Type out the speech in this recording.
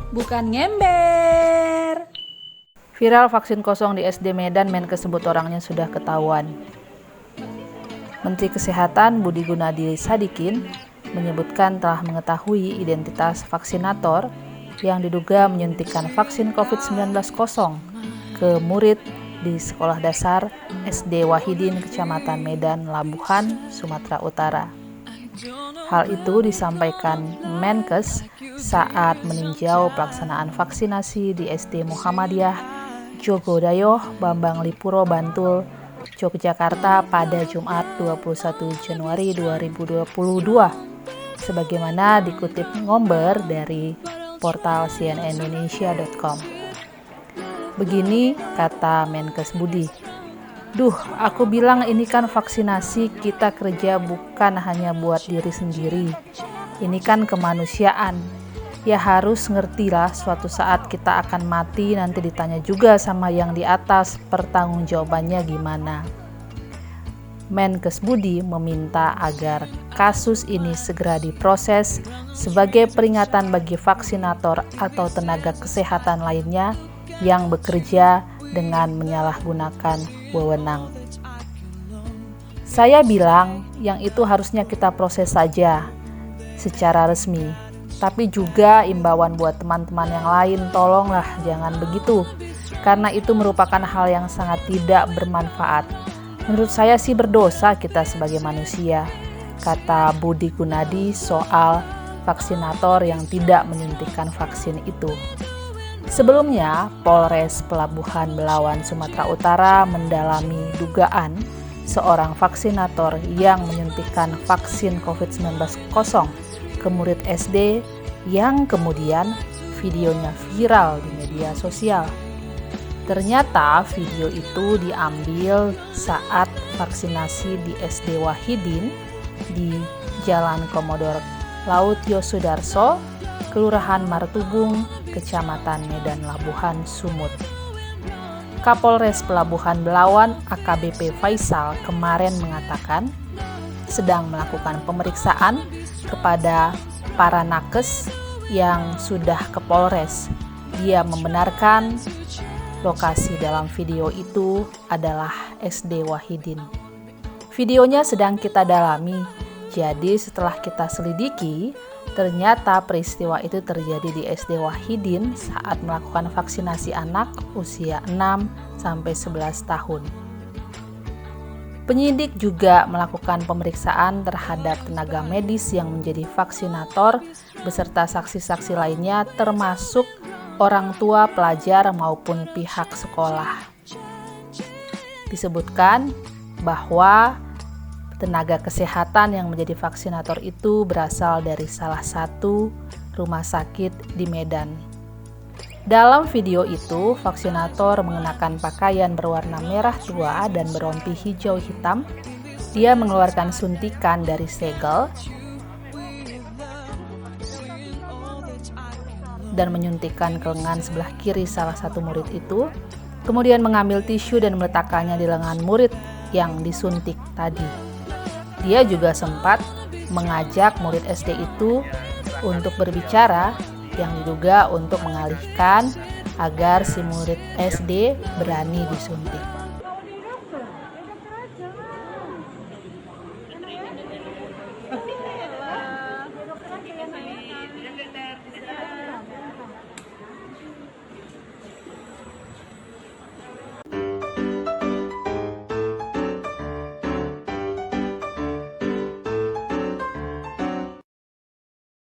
bukan ngember. Viral vaksin kosong di SD Medan, Menkes sebut orangnya sudah ketahuan. Menteri Kesehatan Budi Gunadi Sadikin menyebutkan telah mengetahui identitas vaksinator yang diduga menyuntikkan vaksin COVID-19 kosong ke murid di Sekolah Dasar SD Wahidin, Kecamatan Medan, Labuhan, Sumatera Utara. Hal itu disampaikan Menkes saat meninjau pelaksanaan vaksinasi di SD Muhammadiyah Jogodayoh, Bambang Lipuro, Bantul, Yogyakarta pada Jumat 21 Januari 2022. Sebagaimana dikutip Ngomber dari portal cnnindonesia.com. Begini kata Menkes Budi, "Duh, aku bilang ini kan vaksinasi, kita kerja bukan hanya buat diri sendiri. Ini kan kemanusiaan. Ya harus ngertilah suatu saat kita akan mati, nanti ditanya juga sama yang di atas, pertanggungjawabannya gimana." Menkes Budi meminta agar kasus ini segera diproses sebagai peringatan bagi vaksinator atau tenaga kesehatan lainnya yang bekerja dengan menyalahgunakan wewenang. Saya bilang yang itu harusnya kita proses saja secara resmi, tapi juga imbauan buat teman-teman yang lain, tolonglah jangan begitu, karena itu merupakan hal yang sangat tidak bermanfaat. Menurut saya sih berdosa kita sebagai manusia, kata Budi Gunadi soal vaksinator yang tidak menyuntikkan vaksin itu. Sebelumnya, Polres Pelabuhan Belawan, Sumatera Utara mendalami dugaan seorang vaksinator yang menyuntikkan vaksin COVID-19 kosong ke murid SD yang kemudian videonya viral di media sosial. Ternyata video itu diambil saat vaksinasi di SD Wahidin di Jalan Komodor Laut Yosudarso, Kelurahan Martubung, Kecamatan Medan Labuhan, Sumut. Kapolres Pelabuhan Belawan AKBP Faisal kemarin mengatakan sedang melakukan pemeriksaan kepada para nakes yang sudah ke Polres. Dia membenarkan lokasi dalam video itu adalah SD Wahidin. Videonya sedang kita dalami, jadi setelah kita selidiki, ternyata peristiwa itu terjadi di SD Wahidin saat melakukan vaksinasi anak usia 6-11 tahun. Penyidik juga melakukan pemeriksaan terhadap tenaga medis yang menjadi vaksinator beserta saksi-saksi lainnya termasuk orang tua pelajar maupun pihak sekolah. Disebutkan bahwa tenaga kesehatan yang menjadi vaksinator itu berasal dari salah satu rumah sakit di Medan. Dalam video itu, vaksinator mengenakan pakaian berwarna merah tua dan berompi hijau hitam. Dia mengeluarkan suntikan dari segel dan menyuntikkan ke lengan sebelah kiri salah satu murid itu, kemudian mengambil tisu dan meletakkannya di lengan murid yang disuntik tadi. Dia juga sempat mengajak murid SD itu untuk berbicara yang diduga untuk mengalihkan agar si murid SD berani disuntik.